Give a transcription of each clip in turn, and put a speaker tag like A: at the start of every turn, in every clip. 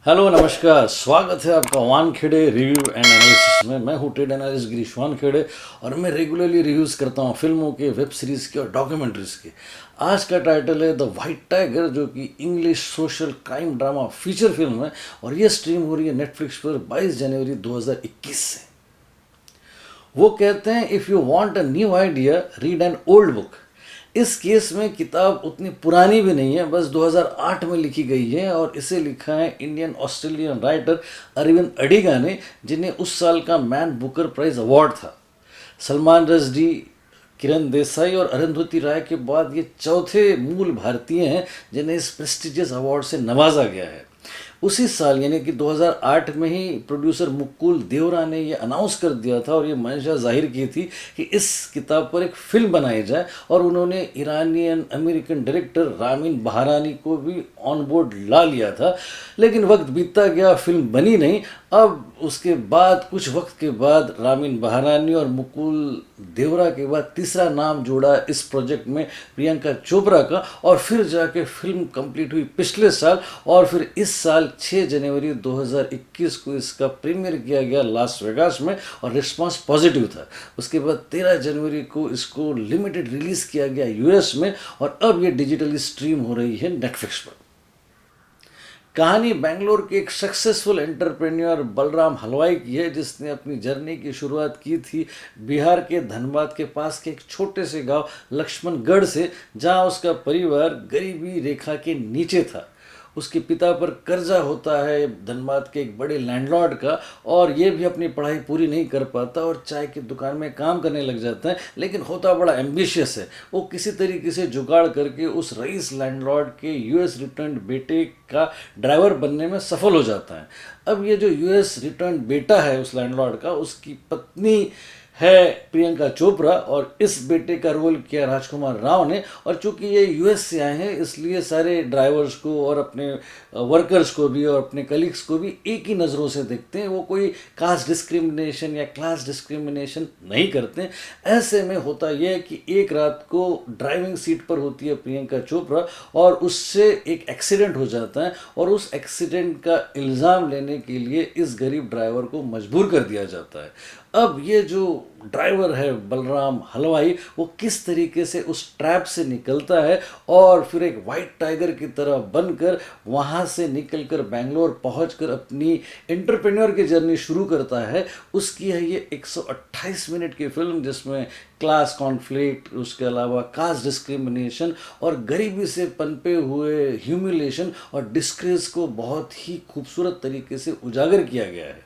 A: Hello नमस्कार, स्वागत है आपका वानखेड़े रिव्यू एंड एनालिसिस में। मैं हूँ ट्रेड एनालिस्ट गिरीश वानखेड़े और मैं रेगुलरली रिव्यूज़ करता हूँ फिल्मों के, वेब सीरीज़ के और डॉक्यूमेंट्रीज़ के। आज का टाइटल है द वाइट टाइगर, जो कि English social crime drama feature film है और ये स्ट्रीम हो रही है नेटफ्लिक्स पर 22 जनवरी 2021 से। वो कहते हैं, if you want a new idea read an old book. इस केस में किताब उतनी पुरानी भी नहीं है, बस 2008 में लिखी गई है और इसे लिखा है Indian Australian writer Aravind Adiga ने, जिन्हें उस साल का मैन बुकर प्राइज़ अवार्ड था। सलमान रश्दी, किरण देसाई और अरुंधति राय के बाद ये चौथे मूल भारतीय हैं जिन्हें इस प्रेस्टिजियस अवार्ड से नवाजा गया है। उसी साल यानी कि 2008 में ही प्रोड्यूसर मुकुल देवरा ने ये अनाउंस कर दिया था और ये मंशा जाहिर की थी कि इस किताब पर एक फिल्म बनाई जाए, और उन्होंने ईरानियन अमेरिकन डायरेक्टर रामीन बहारानी को भी ऑन बोर्ड ला लिया था। लेकिन वक्त बीतता गया, फिल्म बनी नहीं। अब उसके बाद कुछ वक्त के बाद रामीन बहारानी और मुकुल देवरा के बाद तीसरा नाम जोड़ा इस प्रोजेक्ट में प्रियंका चोपड़ा का, और फिर जाके फिल्म कंप्लीट हुई पिछले साल, और फिर इस साल 6 जनवरी 2021 को इसका प्रीमियर किया गया लास वेगास में और रिस्पांस पॉजिटिव था। उसके बाद 13 जनवरी को इसको लिमिटेड रिलीज़ किया गया यूएस में, और अब ये डिजिटली स्ट्रीम हो रही है नेटफ्लिक्स पर। कहानी बेंगलोर के एक सक्सेसफुल एंटरप्रेन्योर बलराम हलवाई की है, जिसने अपनी जर्नी की शुरुआत की थी बिहार के धनबाद के पास के एक छोटे से गांव लक्ष्मणगढ़ से, जहां उसका परिवार गरीबी रेखा के नीचे था। उसके पिता पर कर्जा होता है धनबाद के एक बड़े लैंडलॉर्ड का, और ये भी अपनी पढ़ाई पूरी नहीं कर पाता और चाय की दुकान में काम करने लग जाता है। लेकिन होता बड़ा एम्बिशियस है। वो किसी तरीके से जुगाड़ करके उस रईस लैंडलॉर्ड के यूएस रिटर्न बेटे का ड्राइवर बनने में सफल हो जाता है। अब ये जो यूएस रिटर्न बेटा है उस लैंडलॉर्ड का, उसकी पत्नी है प्रियंका चोपड़ा, और इस बेटे का रोल किया राजकुमार राव ने। और चूंकि ये यूएस से आए हैं, इसलिए सारे ड्राइवर्स को और अपने वर्कर्स को भी और अपने कलीग्स को भी एक ही नज़रों से देखते हैं। वो कोई कास्ट डिस्क्रिमिनेशन या क्लास डिस्क्रिमिनेशन नहीं करते। ऐसे में होता यह है कि एक रात को ड्राइविंग सीट पर होती है प्रियंका चोपड़ा, और उससे एक एक्सीडेंट हो जाता है, और उस एक्सीडेंट का इल्ज़ाम लेने के लिए इस गरीब ड्राइवर को मजबूर कर दिया जाता है। अब ये जो ड्राइवर है बलराम हलवाई, वो किस तरीके से उस ट्रैप से निकलता है और फिर एक वाइट टाइगर की तरह बनकर वहाँ से निकलकर बेंगलोर पहुंचकर अपनी एंटरप्रेन्योर की जर्नी शुरू करता है, उसकी है ये 128 मिनट की फिल्म, जिसमें क्लास कॉन्फ्लिक्ट, उसके अलावा कास्ट डिस्क्रिमिनेशन और गरीबी से पनपे हुए ह्यूमिलेशन और डिस्ग्रेस को बहुत ही खूबसूरत तरीके से उजागर किया गया है।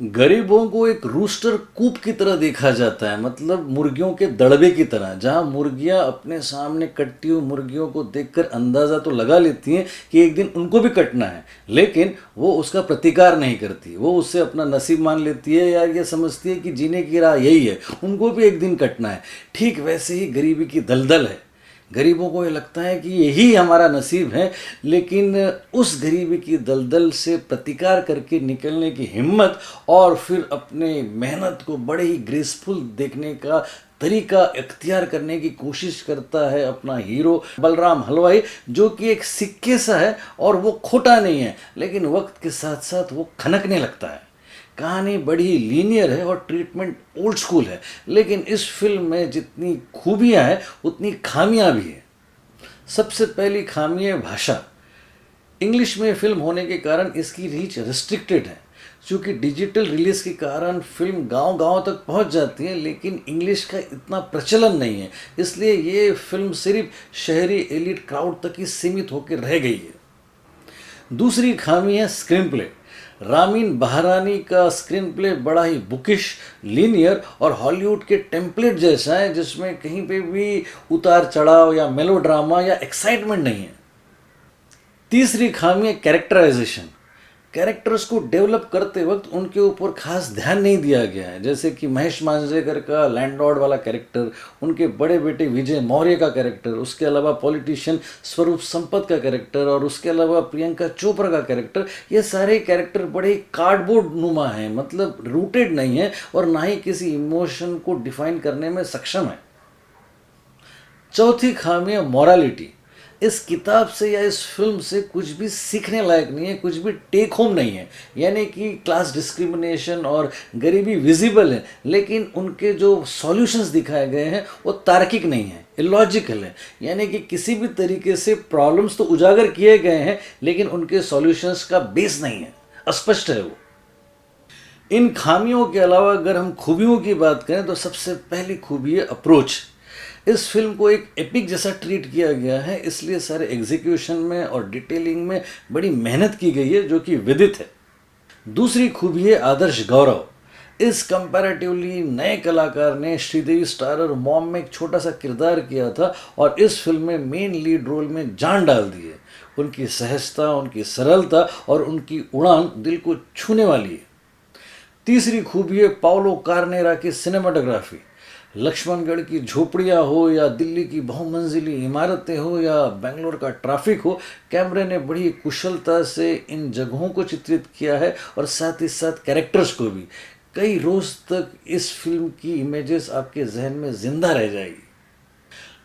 A: गरीबों को एक रूस्टर कूप की तरह देखा जाता है, मतलब मुर्गियों के दड़बे की तरह, जहां मुर्गियां अपने सामने कटती हुई मुर्गियों को देखकर अंदाज़ा तो लगा लेती हैं कि एक दिन उनको भी कटना है, लेकिन वो उसका प्रतिकार नहीं करती। वो उससे अपना नसीब मान लेती है, या ये समझती है कि जीने की राह यही है, उनको भी एक दिन कटना है। ठीक वैसे ही गरीबी की दलदल है। गरीबों को ये लगता है कि यही हमारा नसीब है, लेकिन उस गरीबी की दलदल से प्रतिकार करके निकलने की हिम्मत और फिर अपने मेहनत को बड़े ही ग्रेसफुल देखने का तरीका इख्तियार करने की कोशिश करता है अपना हीरो बलराम हलवाई, जो कि एक सिक्के सा है और वो खोटा नहीं है, लेकिन वक्त के साथ साथ वो खनकने लगता है। कहानी बड़ी लीनियर है और ट्रीटमेंट ओल्ड स्कूल है, लेकिन इस फिल्म में जितनी खूबियां हैं उतनी खामियां भी हैं। सबसे पहली खामी है भाषा। इंग्लिश में फिल्म होने के कारण इसकी रीच रिस्ट्रिक्टेड है। क्योंकि डिजिटल रिलीज के कारण फिल्म गांव-गांव तक पहुंच जाती है, लेकिन इंग्लिश का इतना प्रचलन नहीं है, इसलिए ये फिल्म सिर्फ शहरी एलिट क्राउड तक ही सीमित होकर रह गई है। दूसरी खामी है स्क्रीन प्ले। रामीन बहारानी का स्क्रीन प्ले बड़ा ही बुकिश, लीनियर और हॉलीवुड के टेम्पलेट जैसा है, जिसमें कहीं पे भी उतार चढ़ाव या मेलोड्रामा या एक्साइटमेंट नहीं है। तीसरी खामी है कैरेक्टराइजेशन। कैरेक्टर्स को डेवलप करते वक्त उनके ऊपर खास ध्यान नहीं दिया गया है, जैसे कि महेश मांजरेकर का लैंडलॉर्ड वाला कैरेक्टर, उनके बड़े बेटे विजय मौर्य का कैरेक्टर, उसके अलावा पॉलिटिशियन स्वरूप संपत का कैरेक्टर, और उसके अलावा प्रियंका चोपड़ा का कैरेक्टर। ये सारे कैरेक्टर बड़े कार्डबोर्ड नुमा हैं, मतलब रूटेड नहीं है और ना ही किसी इमोशन को डिफाइन करने में सक्षम है। चौथी खामी है मॉरलिटी। इस किताब से या इस फिल्म से कुछ भी सीखने लायक नहीं है, कुछ भी टेक होम नहीं है। यानी कि क्लास डिस्क्रिमिनेशन और गरीबी विजिबल है, लेकिन उनके जो सॉल्यूशंस दिखाए गए हैं वो तार्किक नहीं है, इलॉजिकल है। यानी कि किसी भी तरीके से प्रॉब्लम्स तो उजागर किए गए हैं, लेकिन उनके सॉल्यूशंस का बेस नहीं है, अस्पष्ट है वो। इन खामियों के अलावा अगर हम खूबियों की बात करें तो सबसे पहली खूबी है अप्रोच। इस फिल्म को एक एपिक जैसा ट्रीट किया गया है, इसलिए सारे एग्जीक्यूशन में और डिटेलिंग में बड़ी मेहनत की गई है, जो कि विदित है। दूसरी खूबी है आदर्श गौरव। इस कंपैरेटिवली नए कलाकार ने श्रीदेवी स्टारर मॉम में एक छोटा सा किरदार किया था और इस फिल्म में मेन लीड रोल में जान डाल दी है। उनकी सहजता, उनकी सरलता और उनकी उड़ान दिल को छूने वाली है। तीसरी खूबी है पाउलो कार्नेरा की सिनेमाटोग्राफी। लक्ष्मणगढ़ की झोपड़ियाँ हो या दिल्ली की बहुमंजिली इमारतें हो या बेंगलोर का ट्रैफिक हो, कैमरे ने बड़ी कुशलता से इन जगहों को चित्रित किया है और साथ ही साथ कैरेक्टर्स को भी। कई रोज तक इस फिल्म की इमेजेस आपके जहन में जिंदा रह जाएगी।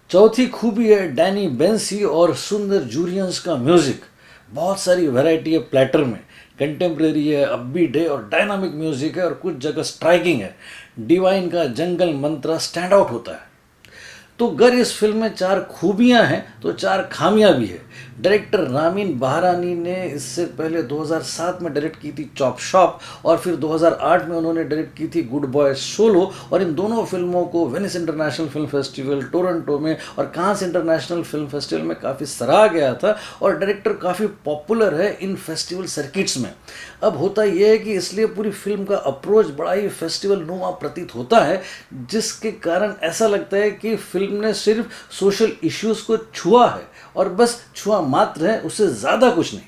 A: चौथी खूबी है डैनी बेंसी और सुंदर जूरियंस का म्यूजिक। बहुत सारी वैरायटी है प्लेटर में, कंटेम्प्रेरी है, अपबीट है और डायनामिक म्यूजिक है और कुछ जगह स्ट्राइकिंग है। डिवाइन का जंगल मंत्रा स्टैंड आउट होता है। तो अगर इस फिल्म में 4 खूबियां हैं तो 4 खामियां भी है। डायरेक्टर रामीन बहारानी ने इससे पहले 2007 में डायरेक्ट की थी चॉप शॉप और फिर 2008 में उन्होंने डायरेक्ट की थी गुड बॉय सोलो, और इन दोनों फिल्मों को Venice international film festival, Toronto में और कांस इंटरनेशनल फिल्म फेस्टिवल में काफ़ी सराहा गया था और डायरेक्टर काफ़ी पॉपुलर है इन फेस्टिवल सर्किट्स में। अब होता यह है कि इसलिए पूरी फिल्म का अप्रोच बड़ा ही फेस्टिवल नुमा प्रतीत होता है, जिसके कारण ऐसा लगता है कि फिल्म ने सिर्फ सोशल इश्यूज को छुआ है और बस छुआ मात्र है, उससे ज़्यादा कुछ नहीं।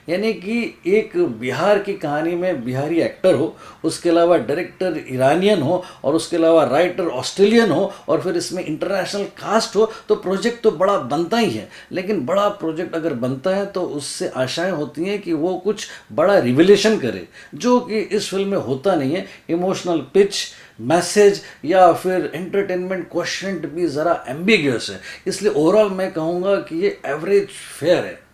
A: यानी कि एक बिहार की कहानी में बिहारी एक्टर हो, उसके अलावा डायरेक्टर ईरानियन हो और उसके अलावा राइटर ऑस्ट्रेलियन हो और फिर इसमें इंटरनेशनल कास्ट हो, तो प्रोजेक्ट तो बड़ा बनता ही है। लेकिन बड़ा प्रोजेक्ट अगर बनता है तो उससे आशाएं होती हैं कि वो कुछ बड़ा रिविलेशन करे, जो कि इस फिल्म में होता नहीं है। इमोशनल पिच, मैसेज या फिर एंटरटेनमेंट क्वेश्चन भी ज़रा एम्बिगियस है। इसलिए ओवरऑल मैं कहूँगा कि ये एवरेज फेयर है।